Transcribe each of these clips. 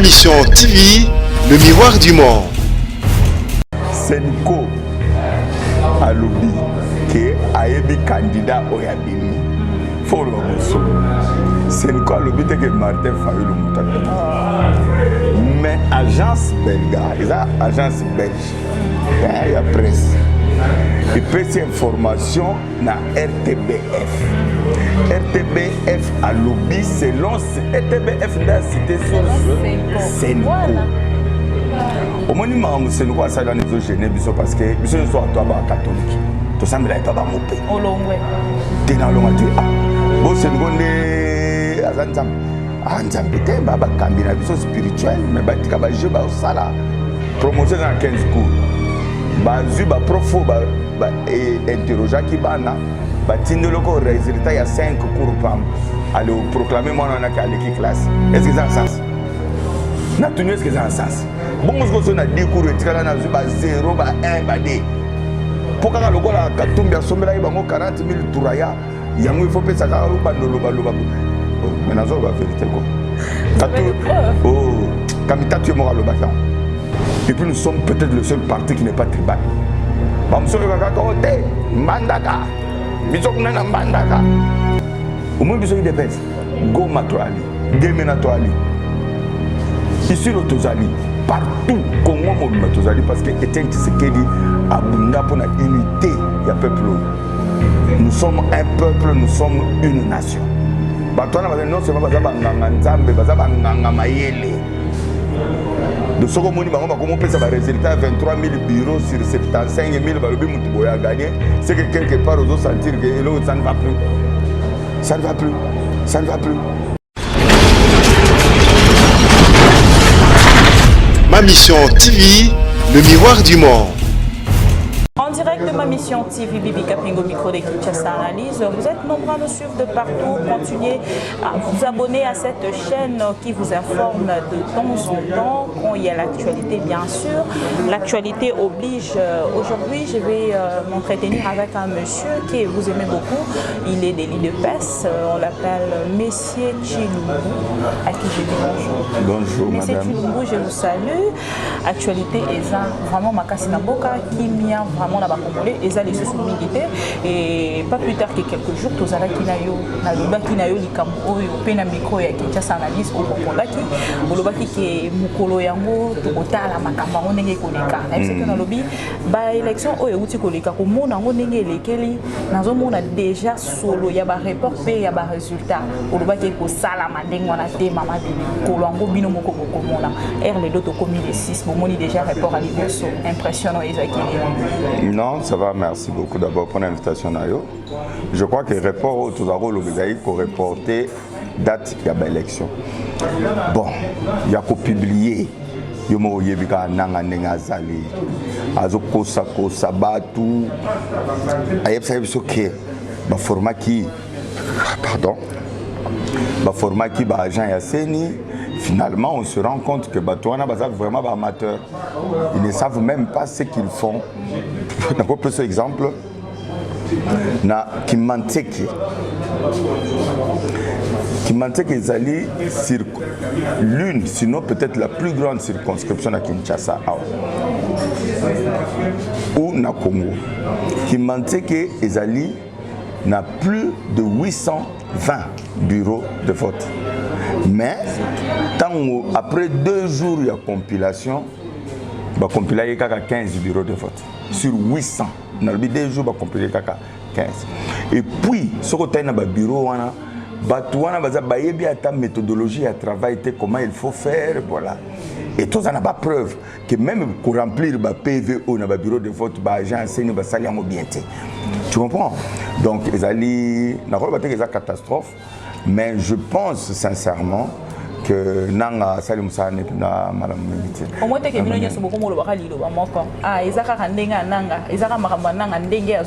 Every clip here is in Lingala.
mission TV, le miroir du monde. Senko alobi ke ayebi candidat oyabini faut le mosso. Senko alobi te que Martin Fayulu mutaka. Mais agence belga, agence belge, il y a presse. Et peut cette information na RTBF. RTBF a lobby selon RTBF n'a cité sur Senko. Au monument Senko a ça dans les autres jeunes parce que ils sont soit toi catholique. Tout ça me l'a pas mopé. Olongwe. T'es dans le matin. Bon Senko ne azanzam. Anzambite baba kambina biso spirituel mais batika ba je ba sala. Promotion dans 15 cours. Bazu ba profo ba interroger qui bana ba tindelo ko résultat il y a 5 cours pam aller proclamer moi on a qu'à l'équipe classe est-ce que ça a sens na tenu est-ce que ça a sens bon moi je na 10 cours etikala na ba 0 ba 1 ba 2 pokala lokola katumbi asomela ibango 40 000 turaya yango il faut pesa ka ruba loba mais nazo ba vérité ko tatu oh kamita tu mo loba ça. Et puis nous sommes peut-être le seul parti qui n'est pas tribal. Bamsolo kakaote, Mbandaka, Bisokuna Mbandaka. Au moins besoin de pèse. Go Matoali, Gemena Toali. Ici le Tozali, partout, Congo Mobile Tozali, parce que Etienne Tshisekedi a bunda pour la unité, il y a peuple. Nous sommes un peuple, nous sommes une nation. Batouana non seulement Bazaba Nganzambe, Bazaba Ngamayele. De ce qu'on dit, on peut savoir résultat 23 000 bureaux sur 75 000 balobis à gagner. C'est que quelque part, on doit sentir que l'autre, ça ne va plus. Ça ne va plus. Ça ne va plus. Ma mission TV, le miroir du monde. En direct de ma mission TV, Bibi Kapingo, micro d'équipe Kinshasa Analyse. Vous êtes nombreux à nous suivre de partout. Continuez à vous abonner à cette chaîne qui vous informe de temps en temps quand il y a l'actualité, bien sûr. L'actualité oblige. Aujourd'hui, je vais m'entretenir avec un monsieur que vous aimez beaucoup. Il est délit de peste. On l'appelle Messier Chilumbu, à qui je dis bonjour. Bonjour, Messier madame. Chilumbu, je vous salue. Actualité est vraiment Makasi Naboka qui m'a vraiment la Congolais et ça les sous-militaires et pas plus tard que quelques jours tous ala kinayo na lobaki nayo likambo oyo pe na micro ya Kinshasa Analyse au Kongolaki olobaki ke mukolo yango tokotala makamba ngo ndenge koleka na biso na lobi ba élection oyo uti koleka ko mona ngo ndenge elekeli nazo mona déjà solo ya ba report pe ya ba résultat olobaki ko sala mandengo na te mama de kolongo bino moko komona R les deux to komi les 6 bomoni déjà report à liboso impressionnant ezaki. Non, ça va, merci beaucoup d'abord pour l'invitation. Je crois que le report au Tozaro Lobezaï pour reporter date de l'élection. Bon, il y a qu'à publier. Il y a qu'à nanga nenga zali. Azoko sako sabatu. Ayeb sa yebsoke. Ba format qui, pardon. Ba format qui ba agent yaseni. Finalement, on se rend compte que Batouana Baza vraiment amateurs. Ils ne savent même pas ce qu'ils font. Pour plus d'exemples, na Kimanteke. Kimanteke est allé sur l'une, sinon peut-être la plus grande circonscription à Kinshasa ou na Congo. Kimanteke est allé na plus de 820 bureaux de vote. Mais après 2 jours il y a compilation, il y a 15 bureaux de vote sur 800. Dans 2 jours il y a 15. Et puis ce que tu as dans le bureau, tu as ta méthodologie à travail, comment il faut faire, voilà. Et tout ça n'a pas preuve que même pour remplir le PVO dans le bureau de vote, l'agent enseigne le salaire bien. Tu comprends? Donc, il y a une catastrophe. Mais je pense sincèrement que Nanga Salim Sane na Madame Milité. Au moins, tu as vu que beaucoup de gens ah, ils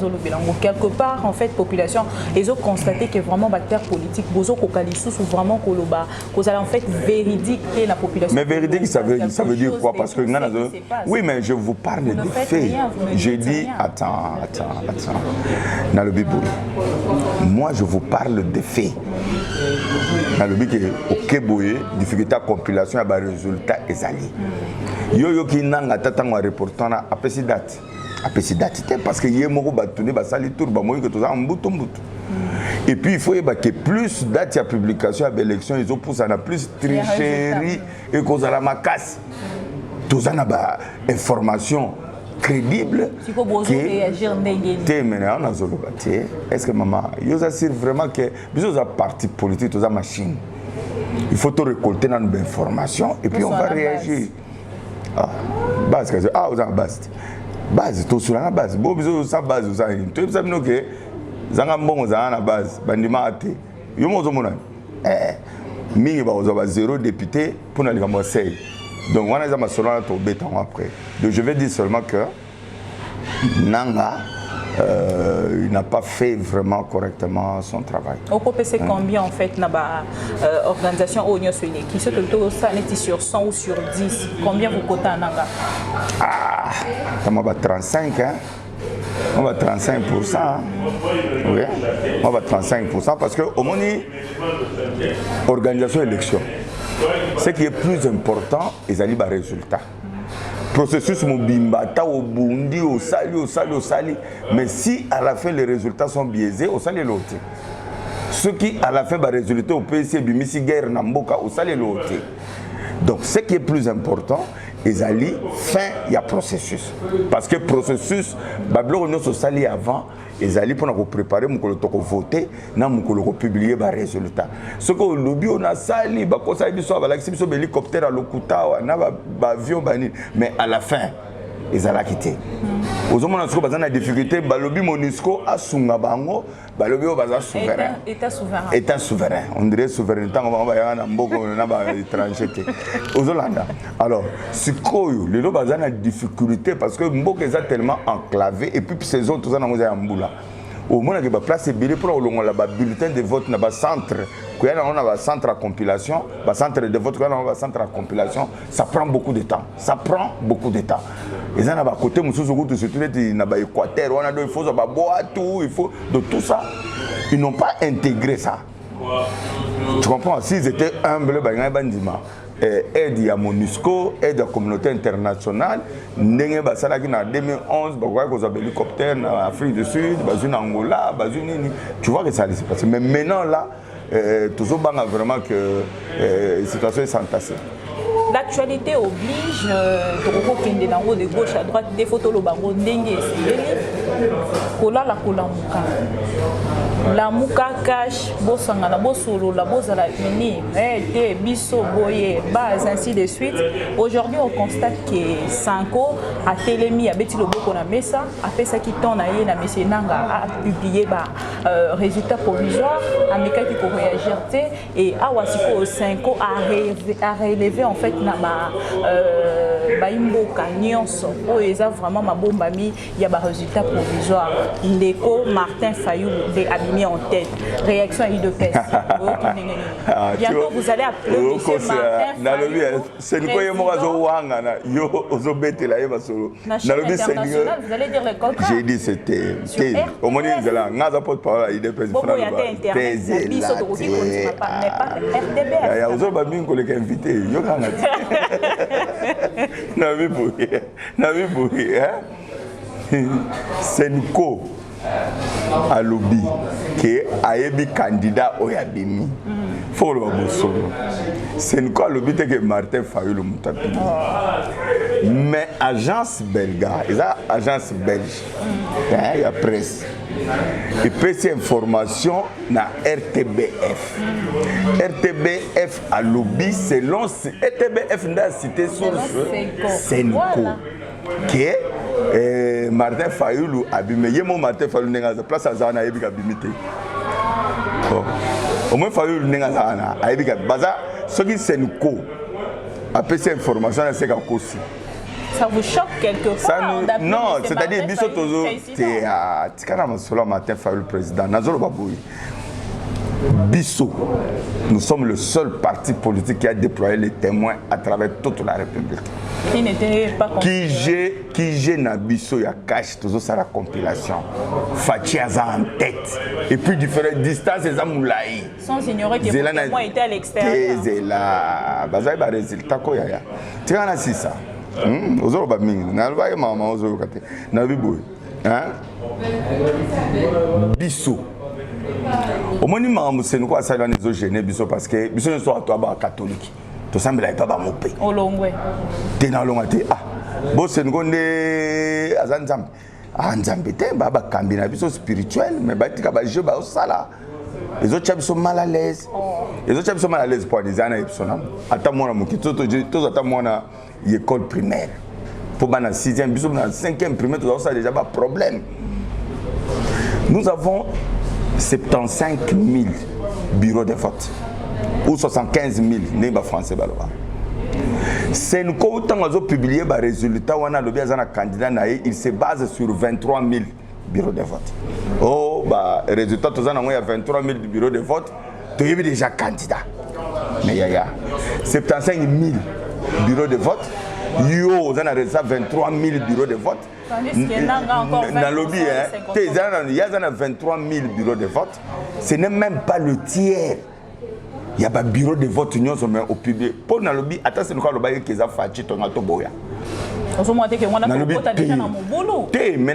ont quelque part, en fait, population, ils ont constaté que vraiment, l'acteur politique, Bozo Kokalisou, ou vraiment Koloba, qu'ils allaient en fait véridique la population. Mais véridique, ça veut dire quoi? Parce que oui, mais je vous parle des faits. J'ai dit, attends. Dans le Bible, moi, je vous parle des faits. nalobi ke okeboye difficulté à compilation ya ba résultat ezali yo ki nanga tatango reportant na apesi date parce que yé moko batuni basali tour ba moyi que toza mbutu et puis il faut que plus date ya publication ya élection ils ont poussé na plus tricherie et cause la makasi toza na ba information crédible est-ce que maman vous assure vraiment que vous avez parti politique vous avez machine il faut te récolter dans nos informations et puis on va réagir base vous avez base tout sur la base bon vous avez base vous avez tout ça nous que zanga mbongo za na base bandima ate yo mozo mona mingi ba ozo ba 0 député pour na likambo sey. Donc, on a des massolons à bêta après. Donc, je vais dire seulement que Nanga il n'a pas fait vraiment correctement son travail. Au c'est combien en fait dans l'organisation Oignon Souni qui se trouve sur 100 ou sur 10? Combien vous comptez à Nanga? Ah, on va 35 hein. On va 35%. Oui, on va 35% parce que au moins organisation élection. Ce qui est plus important, c'est les résultats. Processus mobimba, ta au bundi, au sali. Mais si à la fin les résultats sont biaisés, au sali l'autre. Ce qui à la fin va résulter au PSC, bimisi guerre namboka, au sali l'autre. Donc ce qui est plus important, c'est aller fin il y a processus. Parce que processus, bablo on se sali avant. Ils allaient pour nous préparer, nous allons voter, nous allons publier les résultats. Ce que le lobby on a sali, un hélicoptère à l'Okuta, un avion, mais à la fin, ils allaient quitter. Aux hommes, on a des difficultés, le lobby Monisco a Sungabango, le lobby est souverain. État souverain. On dirait souveraineté, on va y avoir un étranger. Aux Hollandais. Alors, c'est quoi le lobby a des difficultés parce que Mbok est tellement enclavé et puis ces autres, tout ça, on a un boula. Au moins, il y a place billet pour le bulletin de vote dans le centre. Quand on a un centre à compilation, le centre de vote, quand on a un centre à compilation, ça prend beaucoup de temps. Ça prend beaucoup de temps. Et ça, à côté, il y a l'Équateur, il faut boire tout, il faut. Donc tout ça, ils n'ont pas intégré ça. Tu comprends? S'ils étaient humbles, aide à MONUSCO, aide à la communauté internationale. En 2011, il y a un hélicoptère en Afrique du Sud, en Angola, tu vois que ça s'est passé. Mais maintenant, là, tout ça vraiment que la situation est s'entasser. L'actualité oblige de gauche à droite des photos la muka cache bosangana bosolo la bozala venir te biso boye base ainsi de suite. Aujourd'hui on constate que Sanko a télémi a beti loboko na mesa a fait ça qui ton na ye na monsieur Nanga a publié résultat provisoire a meka qui pour réagir et awasiko Sanko a relevé en fait na imboka nyonso oyo eza vraiment mabombami ya ba résultat provisoire ndeko Martin Fayulu de abimi en tête réaction de peste bientôt vous allez appeler monsieur Martin c'est ni koye mo zo wanga na yo ozo betela ye basolo na lobi international vous allez dire le contraire. J'ai dit c'était au moins ils là ngaza porte-parole il dépêche frère internet biso to ko continue pas mais pas RDB ya ozo ba mingo le invité yo kanga Navi Bouri, hein? Senko à lobby qui a candidat au Yabimi. Faut le voir. Senko à lobby que Martin Fayulu Moutapi. Mais agence belge, agence belge, il y a presse. Et puis c'est information na RTBF. RTBF à lobby selon RTBF n'a cité source Senko qui est Martin Fayulu abimé. Yemo Martin Fayulu n'a pas place à Zana Ebika abimité. Au moins Fayulu n'a pas Zana Ebika. Baza ce qui Senko a fait cette information c'est qu'à cause. Ça vous choque quelque part? Non, c'est-à-dire biso tozo c'est à Tikana Masolo Martin Fayulu président Nazolo Baboui. Bisso, nous sommes le seul parti politique qui a déployé les témoins à travers toute la République. Il n'était pas Qui j'ai na Bisso, il y a cash, toujours ça la compilation. Fachi a en tête. Et puis différentes distances, les amoulaï. sans ignorer que les témoins étaient à l'extérieur. C'est là. Bazaï ba résultat ko ya. Tu vois c'est ça. Ozo ba mingi. Na ba mama ozo kate. Na bibo. Hein? Bisso. Au moins, c'est nous quoi ça dans les gênés biso parce que biso ne soit toi ba catholique. To semble pas ba mopé. Au longwe. T'es dans l'ongate ah. Bon c'est nous gonde azanzam. Ah nzambe te ba kambina biso spirituel mais ba tika ba jeu ba sala. Les autres sont mal à l'aise. Les autres sont mal à l'aise pour des années epsonam. Attends moi mon kito to attends moi na école primaire. Pour ba na 6e biso na 5e primaire tout ça déjà pas problème. Nous avons 75 000 bureaux de vote ou 75 000 n'est pas français baloba. C'est nous quand on a publié les résultats on a le bien un candidat il se base sur 23 000 bureaux de vote. Oh bah résultat tout ça il y a 23 000 bureaux de vote, tu es déjà candidat. Mais il y a 75 000 bureaux de vote. Yo, on a résultat 23 000 bureaux de vote. Dans le lobby, il y a 23 000 bureaux de vote. Ce n'est même pas le tiers. Il y a pas bureau de vote au public. Pour le lobby, attends, c'est le cas de l'objet qui a fait ton autoboya. Mais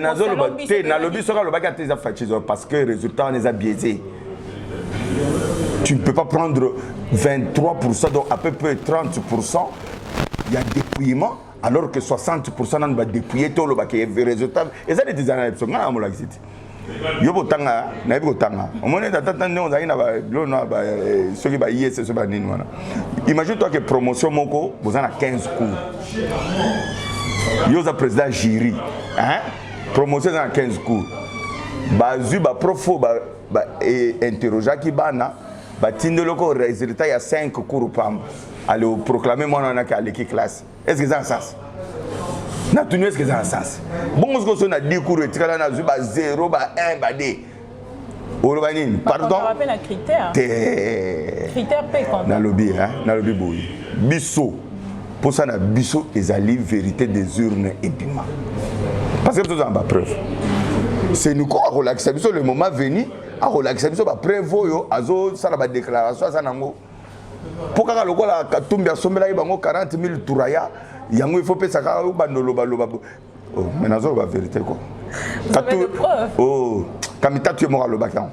dans le lobby, parce que le résultat on les a biaisés. Tu ne peux pas prendre 23%, donc à peu près 30%. Il y a dépouillement. Alors que 60% n'ont pas dépouillé tout le résultat. Et ça, les années, ils sont là, on l'a dit. Yo botanga, na botanga. Au moins, on a ceux qui baillent, c'est ce qui imagine-toi que promotion moko, vous en avez 15 cours. Yo, le président jury, hein? Promotion dans 15 cours. Bazu, ba profo, interroger qui bana, tinde le résultat, il y a 5 cours au PAM. Allez proclamer moi on a qu'à l'équipe classe. Est-ce que ça a un sens? Est-ce que ça a un sens? Bon, ce qu'on a dit cours et là na 0 1 2. Pardon. On rappelle un critère. Critère P quand. Dans le lobby hein, dans le lobby boy. Bisso. Pour ça na bisso ezali vérité des urnes et bima. Parce que tout ça en bas preuve. C'est nous quoi relaxer bisso le moment venu à relaxer bisso ba preuve yo azo ça la déclaration ça nango. Pourquoi le gars a tombé à sommet là, il y a 40 000 touraya, il faut payer ça, mais dans la vérité quoi. Oh, Kamita tu es mort à l'Obakan.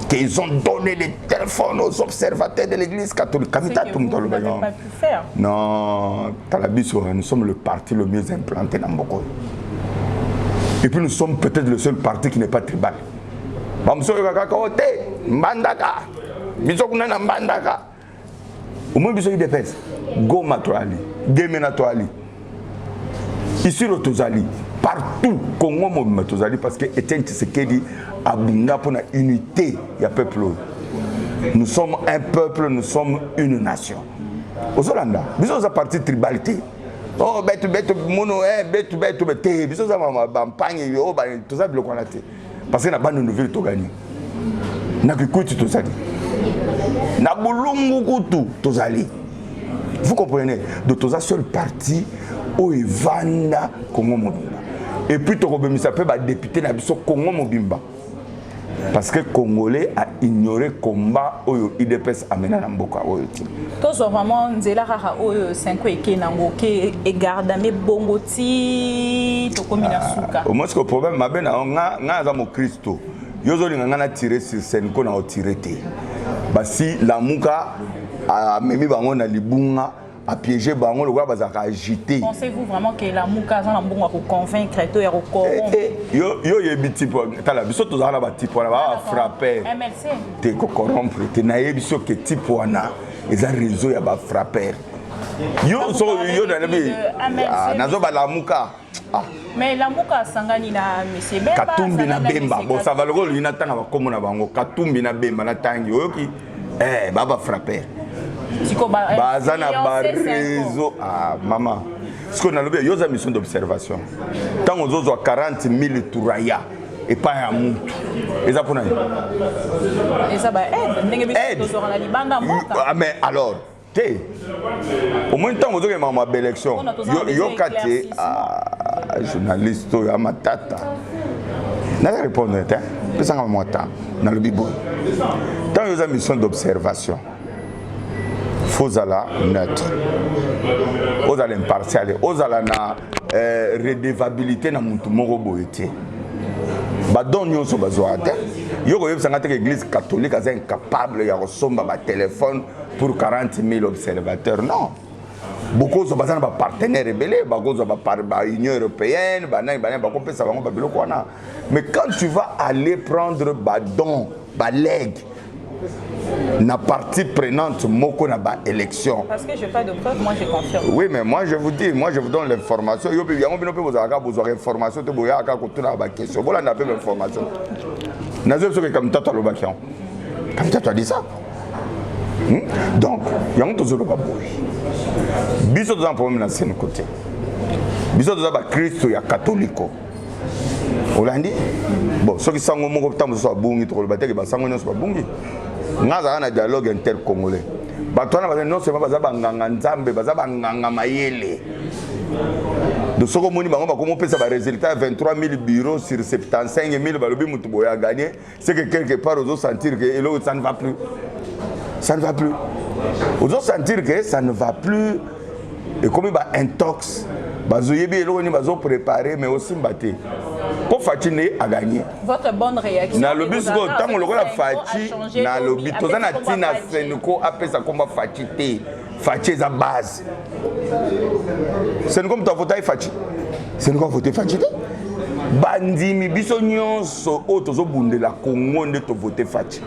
Qu'ils ont donné les téléphones aux observateurs de l'église catholique. Kamita tout le monde à l'Obakan. Non, Talabiso, nous sommes le parti le mieux implanté dans Mboko. Et puis nous sommes peut-être le seul parti qui n'est pas tribal. Bamso Kakaote, Mbandaka. Bisokuna Mbandaka. Au moins, il y a des pèses. Goma Toali, Gemena Toali. Ici, le Tozali. Partout, Congo Mobima Tozali, parce que Etienne Tshisekedi a Bunga pour une unité. Il y a peuple. Nous sommes un peuple, nous sommes une nation. Aux Hollandais, nous sommes à partir de tribalité. Oh, bête, mono, bête, bête, nous sommes à Bampagne, tout ça, parce qu'il n'y a pas de nouvelles qui gagnent. N'a que quoi tu Tozali. Na bulungu kutu tozali. Vous comprenez? De toza seul parti au Evanda Congo Mobimba. Et puis Tokobemisa peut ba député na biso Congo Mobimba. Parce que Congolais a ignoré le combat au IDPS amena na mboka oyo. Tozo vraiment nzela rara oyo 5 eke nango ke egardame bongoti tokomina suka. Au moins ce que problème mabena nga za mo Christo. Yozo linga na tirer sur scène ko na tirer té. Basi la muka a memi bango na libunga a piéger bango le gars bazaka agité. Pensez-vous vraiment que la muka za na mbongo ko convaincre to ya ko corrompre? Yo yebiti po tala biso to za na ba tipo na ba frapper. MLC. Te ko corrompre te na yebiso ke tipo wana eza réseau ya ba frapper. Yo so yo na lebi nazo ba la muka. Mais la muka sangani na monsieur Bemba Katumbi na Bemba bon ça va le rôle ina tanga ba komona bango Katumbi na Bemba na tangi oyoki baba frapper tiko ba zana ba réseau maman ce qu'on a le yoza mission d'observation tant aux autres 40 000 touraya et pas à Moutou. Et ça pour nous. Et ça va aide. Ah, mais alors, au moins temps, vous avez ma belle élection. Yokate, journaliste, à ma tata. N'a pas répondu, hein? Ça moi temps dans le bibo. Quand vous avez une mission d'observation, faut aller neutre. Vous allez impartial. Vous allez na redevabilité dans mon moro boité. Badon nyon so bazoate. Yo ko yebsanga te l'église catholique est incapable ya resomba ba téléphone pour 40 000 observateurs. Non. Beaucoup sont basés dans partenaires rebelles, beaucoup sont par l'Union européenne, mais quand tu vas aller prendre badon, baleg, na partie prenante moko na ba élection. Parce que je n'ai pas de preuve, moi je confirme. Oui, mais moi je vous dis, moi je vous donne l'information. Yo pe yango bino pe vous aurez information te boya aka ko tuna ba question. Voilà na pe information. Na zo so ke comme tata lo ba kion. Comme tata dit ça. Donc, yango to zo lo ba boy. Biso to za problème na sen côté. Biso to za ba Christ ya catholique. Olandi? Bon, ceux qui sont au monde comme ça, bungi to ba teke ba sango nyonso ba bungi. Ngaza na dialogue intercongolais. Batwana ba non seulement baza banganga nzambe, baza banganga mayele. De ce qu'on moni bango ba comment pesa ba résultat 23 000 bureaux sur 75 000 balobi mutu boya gagner, c'est que quelque part aux sentir que l'autre ça ne va plus. Ça ne va plus. Aux sentir que ça ne va plus. Et comme il va intox, bazoyebi eloko ni bazo préparer mais aussi mbaté. Pour Fatine a gagné. Votre bonne réaction. Na lobby go tant le la Fati na lobby tozana tina Senko appelle ça combat Fatité. Fati est à base. C'est comme tu as voté Fati. C'est comme voter Fatité. Bandimi biso nyonso o tozo bundela Congo nde to voter Fati.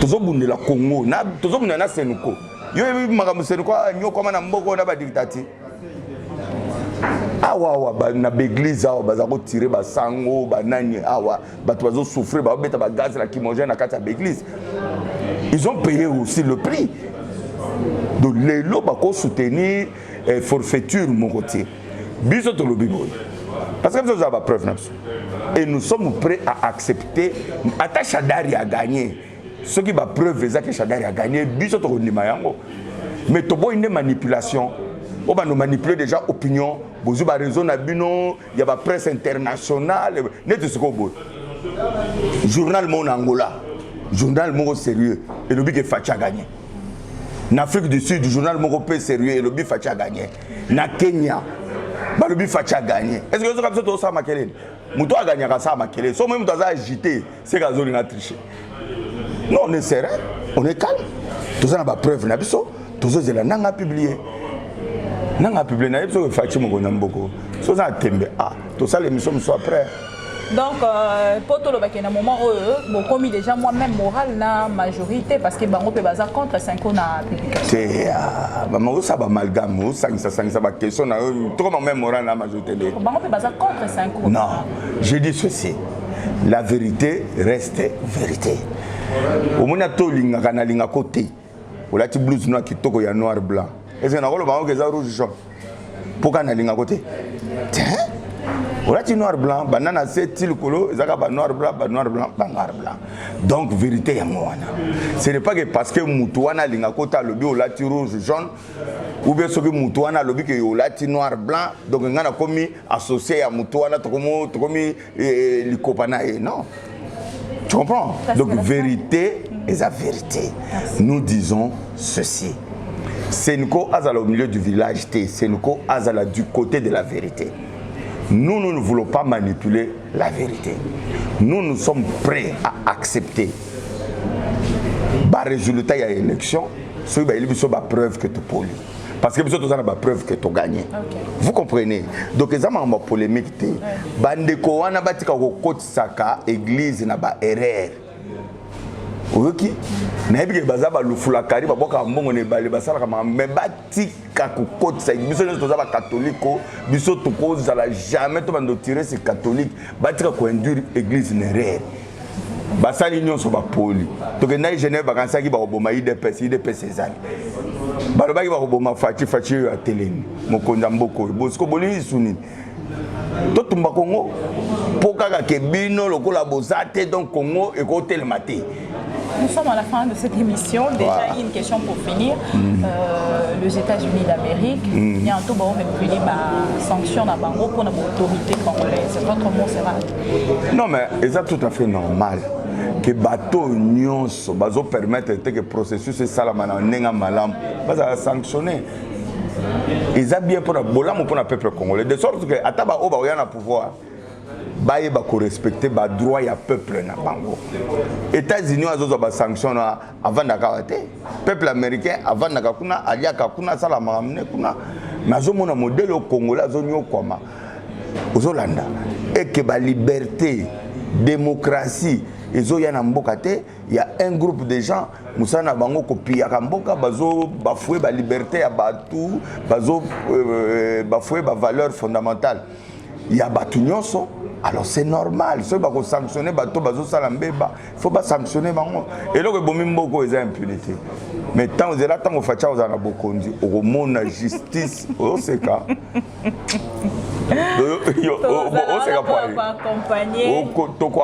Tozo bundela Congo na tozo bundela na Senko. Yo makambo Senko nyoko na mboko na ba dictature. Awa na l'église awa baza ko tirer ba sango ba nani awa bato bazo souffrir ba beta ba gaz la kimogène na kati ya l'église. Ils ont payé aussi le prix. Donc les lots ba ko soutenir forfaiture mon côté. Biso to lobi boy. Parce que nous avons preuve et nous sommes prêts à accepter ata Shadari a gagné. Ce qui va preuve ça que Shadari a gagné biso to ndima yango. Mais to boy une manipulation. On va nous manipuler déjà opinion. Vous avez raison, il y a la presse internationale. Journal Mon Angola, journal Mon sérieux, et le but est Fachi a gagné. En Afrique du Sud, journal Mon peu sérieux, et le but Fachi a gagné. Na Kenya, le but Fachi a gagné. Est-ce que vous avez tout ça à Makele? Moutou a gagné ça à Makele. Si même vous avez agité, c'est que vous avez triché. Non, on est serein, on est calme. Tout ça n'a pas preuve. Tout ça, c'est la publié. Nanga publié na yebso Fachi mo kona mboko so za tembe tout ça l'émission soit après. Donc poto lo bakena moment bon comme déjà moi même moral na majorité parce que bango pe baza contre 5 na publication. C'est maman ça ba amalgame ça ba question na trop même moral na majorité. Bango pe baza contre 5. Non, je dis ceci. La vérité reste vérité. Au mona to linga kana linga côté. Ola ti blues noir kitoko ya noir blanc. Est-ce que nous avons des rouge jaune? Pourquoi nous avons côté? On a dit noir blanc, banana c'est il colo, noir blanc, noir blanc, noir blanc. Donc vérité est moi. Ce n'est pas que parce que Moutouana linga côté le bio lati rouge jaune ou bien ce que Moutouana le bio que lati noir blanc donc on a commis associé à Moutouana comme l'icopana non. Tu comprends? Donc vérité est la vérité. Nous disons ceci. Senko Azala au milieu du village, Senko Azala du côté de la vérité. Nous ne voulons pas manipuler la vérité. Nous sommes prêts à accepter. Par résultat, il y a élection. Il y a une preuve que tu poli. Parce que tu as une preuve que tu as gagné. Okay. Vous comprenez? Donc, il y a une polémique. Bandeko wana batika ko kotsaka église na ba erreur. Ok, na ebi ke baza ba lufula kari ba boka mbongo ne bale basala kama me batika ko kotsa biso nyo toza ba catholique biso to cause la jamais to bando tirer ces catholiques batika ko induire église ne rere basali nyonso ba poli to ke na Genève ba kansaki ba oboma IDPS ezali ba ba ko boma Fachi ya teleni mokonza mboko bosko boli suni to tumba Congo pokaka ke bino lokola bozate donc Congo et côté le maté. Nous sommes à la fin de cette émission. Déjà, une question pour finir. Les États-Unis d'Amérique, il y a un tout bon mais sanction à Bango pour l'autorité congolaise. Votre mot sera. Non, mais c'est tout à fait normal que bateau union bazo permettre que le processus est salamana nenga malam baza sanctionner. Ils ont bien pour la bolam pour le peuple congolais de sorte que ataba oba oya na pouvoir. Baye ba ko respecter ba droit ya peuple na bango. États-Unis azo ba sanction avant d'akawate. Peuple américain avant d'akakuna aliaka kuna sala maramne kuna. Nazo mona modèle au Congolais azo nyo kwama. Ozolanda et que ba liberté, démocratie ezo ya na mboka te, il y a un groupe de gens musana bango kopia ka mboka bazo bafouer ba liberté ya batu, bazo bafouer ba valeur fondamentale. Il y a batu nyonso. Alors c'est normal, si on sanctionner bateau bazo salambeba, il faut pas sanctionner bango. Et là que bomimboko est impunité. Mais tant vous êtes là, tant vous faites ça vous en a beaucoup dit. Au monde la justice, au CK.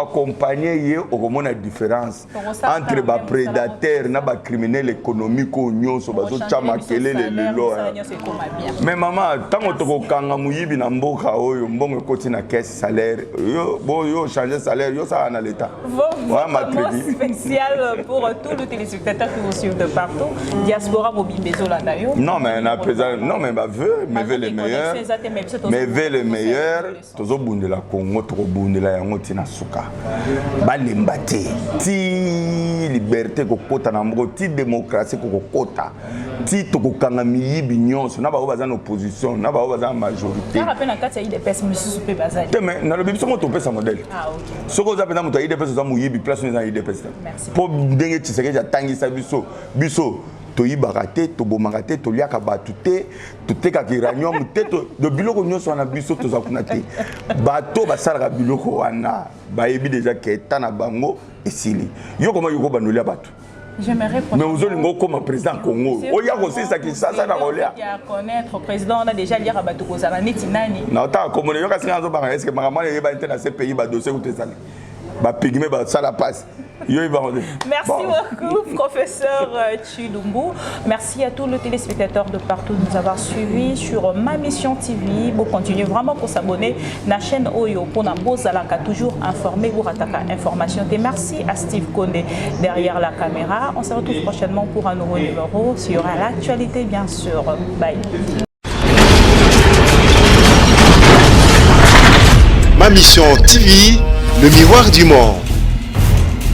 Accompagner au monde la différence entre les prédateurs et les criminels économiques au union sur bazo chama kelele le lo. Mais maman, tant que tu kanga muyibi na mboka oyo mbongo koti na caisse salaire yo changer salaire yo ça en l'état. Mot spécial pour tous les téléspectateurs qui vous suivent de partout. Diaspora Bobimbezo là d'ailleurs. Non mais non mais ma vœu, mes vœux les meilleurs. Mes vœux les meilleurs. Tozo bundela Congo, tozo bundela yango tina suka. Balembate. Ti liberté kokota na mbo, ti démocratie kokota. Ti tokokanga miyibi nyonso na ba obaza na opposition, na ba obaza na majorité. Ça rappelle en cas il y a des personnes mususu pe bazali. Mais na le biso mo topesa modèle. Ah OK. Soko za pena moto ide pesa za muyibi place na ide pesa. Merci. Po ndenge tseke ja tangisa biso toyibaka te tobomaka te toliaka bato te totekaka iranium te de biloko nyonso wana biso toza kuna te bato basalaka biloko wana bayebi déjà ke eta na bango esili yo koma yoko bandolia bato. Mais vous avez comme président Congo. Il y a aussi ça qui ça na rolia. Il y a connaître président on a déjà lire à bato kozala neti nani. Na ta comme yo kasi ngazo ba est-ce que maman yeba interne ces pays ba dossier ou te sali. Ba pigme ba sala passe. Merci beaucoup, professeur Chilumbu. Merci à tous les téléspectateurs de partout de nous avoir suivis sur Ma Mission TV. Vous continuez vraiment pour s'abonner à la chaîne Oyo pour toujours informer vous attaquer information. Et merci à Steve Kondé derrière la caméra. On se retrouve prochainement pour un nouveau numéro sur l'actualité, bien sûr. Bye. Ma Mission TV, le miroir du monde.